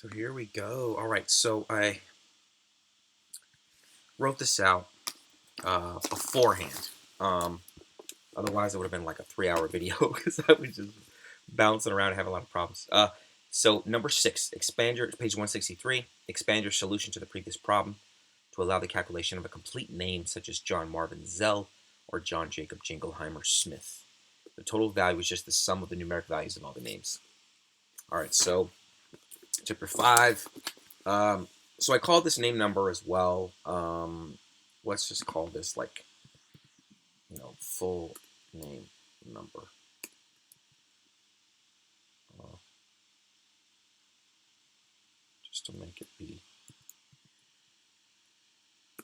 So here we go. All right, so I wrote this out beforehand. Otherwise, it would have been like a 3-hour video because I was just bouncing around and having a lot of problems. So number 6, expand your page 163. Expand your solution to the previous problem to allow the calculation of a complete name such as John Marvin Zelle or John Jacob Jingleheimer Smith. The total value is just the sum of the numeric values of all the names. All right, so chapter 5. So I called this name number as well. Let's just call this like, full name number. Just to make it be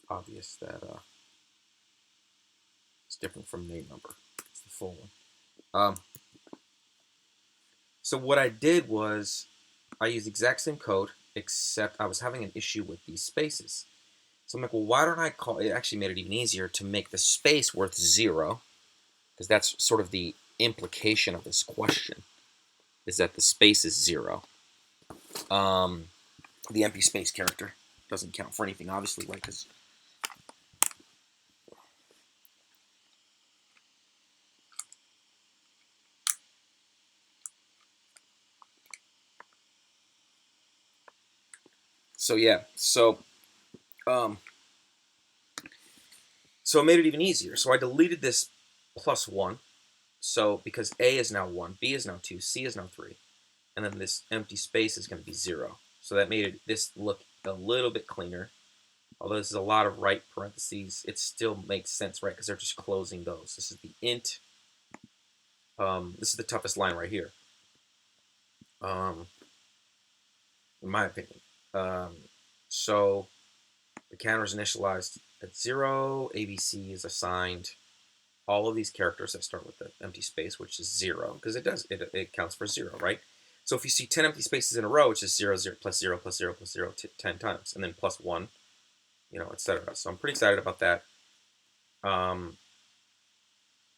obvious that it's different from name number. It's the full one. So what I did was I used the exact same code, except I was having an issue with these spaces. So I'm like, well, why don't I call it? Actually made it even easier to make the space worth 0, because that's sort of the implication of this question, is that the space is 0. The empty space character doesn't count for anything, obviously, right? Because so it made it even easier. So I deleted this +1. So because A is now 1, B is now 2, C is now 3, and then this empty space is going to be 0. So that made this look a little bit cleaner. Although this is a lot of right parentheses, it still makes sense, right? Because they're just closing those. This is the int. This is the toughest line right here, in my opinion. So the counter is initialized at 0. ABC is assigned all of these characters that start with the empty space, which is 0, because it counts for 0, right? So if you see 10 empty spaces in a row, it's just 0, 0, plus 0, plus 0, plus 0, 10 times, and then +1, etc. So I'm pretty excited about that.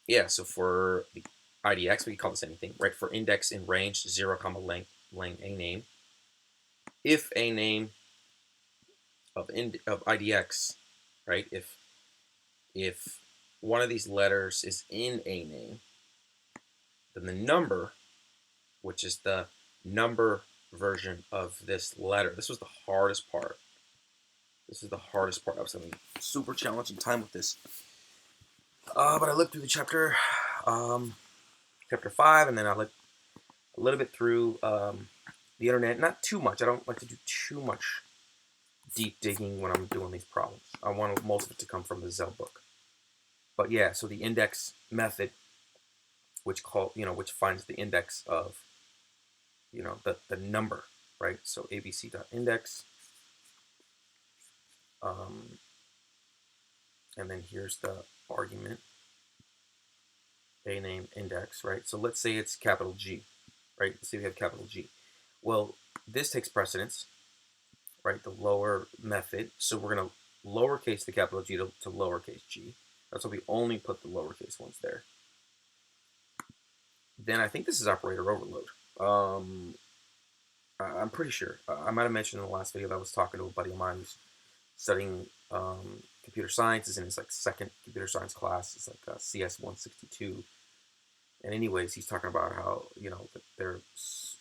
Yeah, so for the IDX, we can call this anything, right? For index in range 0, length a name. If a name of IDX, right? If one of these letters is in a name, then the number, which is the number version of this letter. This was the hardest part. This is the hardest part. I was having a super challenging time with this. But I looked through the chapter 5, and then I looked a little bit through the internet. Not too much. I don't like to do too much deep digging when I'm doing these problems. I want most of it to come from the Zelle book. But yeah, so the index method, which finds the index of the number, right? So abc.index, and then here's the argument, a name index, right? So let's say it's capital G, right? Let's say we have capital G. Well, this takes precedence, right? The lower method. So we're going to lowercase the capital G to lowercase g. That's why we only put the lowercase ones there. Then I think this is operator overload. I'm pretty sure. I might have mentioned in the last video that I was talking to a buddy of mine who's studying computer science. Is in his second computer science class. It's like CS162. And anyways, he's talking about how that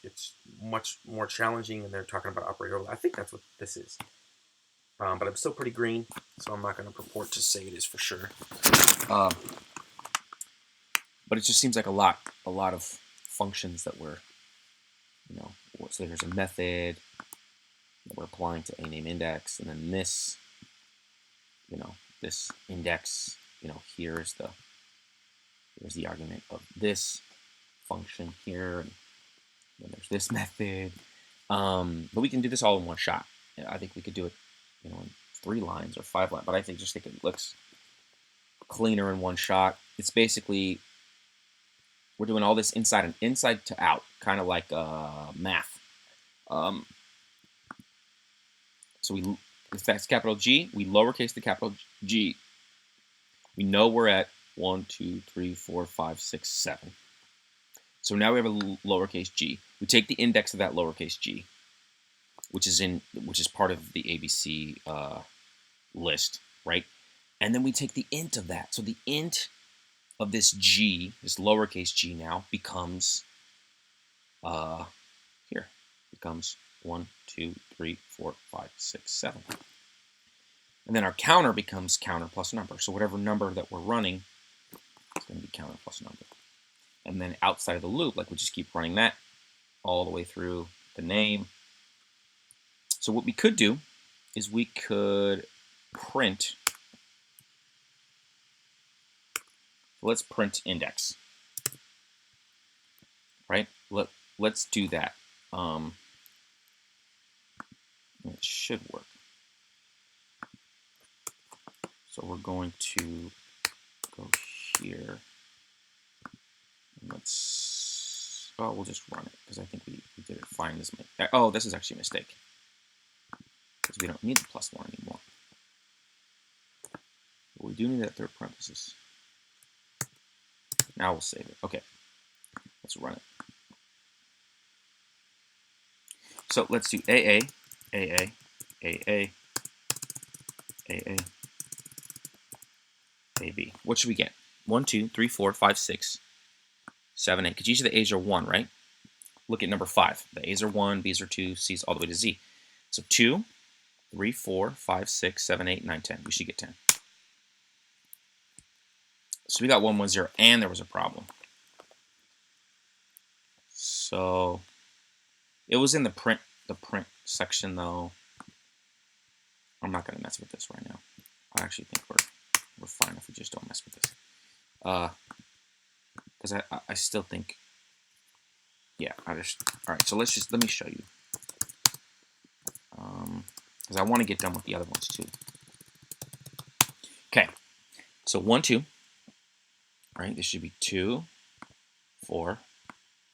it's much more challenging, and they're talking about operator overload. I think that's what this is. But I'm still pretty green, so I'm not going to purport to say it is for sure. But it just seems like a lot of functions that we're, so there's a method that we're applying to a name index, and then this, this index, here's the argument of this function here, and then there's this method. But we can do this all in one shot. I think we could do it, in 3 lines or 5 lines, but I just think it looks cleaner in one shot. It's basically, we're doing all this inside to out, kind of like math. So if that's capital G, we lowercase the capital G. We know we're at 1, 2, 3, 4, 5, 6, 7. So now we have a lowercase g. We take the index of that lowercase g. which is part of the ABC list, right? And then we take the int of that. So the int of this g, this lowercase g now, becomes here. Becomes 1, 2, 3, 4, 5, 6, 7. And then our counter becomes counter plus number. So whatever number that we're running, it's going to be counter plus number. And then outside of the loop, like we just keep running that all the way through the name. So what we could do is we could print. Let's print index, right? Let's do that. It should work. So we're going to go here. And we'll just run it because I think we did it fine. This is actually a mistake because we don't need the +1 anymore. But we do need that third parenthesis. Now we'll save it. Okay, let's run it. So let's do AA, AA, AA, AA, AB. What should we get? 1, 2, 3, 4, 5, 6, 7, 8. Because each of the A's are 1, right? Look at number 5. The A's are 1, B's are 2, C's all the way to Z. So 2, 3, 4, 5, 6, 7, 8, 9, 10. We should get 10. So we got 1, 1, 0, and there was a problem. So it was in the print section though. I'm not gonna mess with this right now. I actually think we're fine if we just don't mess with this. Because I still think, yeah, all right, so let me show you. Because I want to get done with the other ones too. Okay, so 1, 2, right? This should be 2, 4,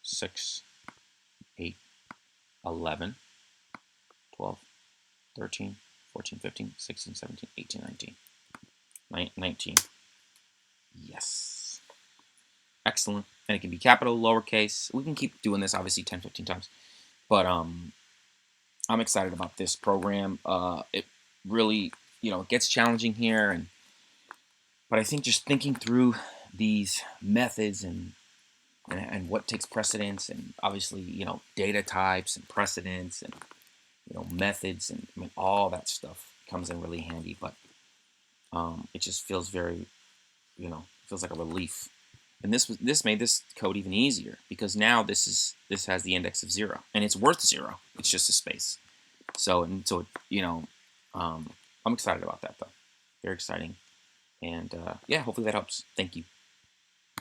6, 8, 11, 12, 13, 14, 15, 16, 17, 18, 19. 19. Yes. Excellent. And it can be capital, lowercase. We can keep doing this, obviously, 10, 15 times. But I'm excited about this program. It really, it gets challenging here. But I think just thinking through these methods and what takes precedence, and obviously, data types and precedence and, methods and all that stuff comes in really handy. But it just feels very, feels like a relief. And this made this code even easier because now this has the index of 0 and it's worth 0. It's just a space. So I'm excited about that though. Very exciting. And yeah, hopefully that helps. Thank you.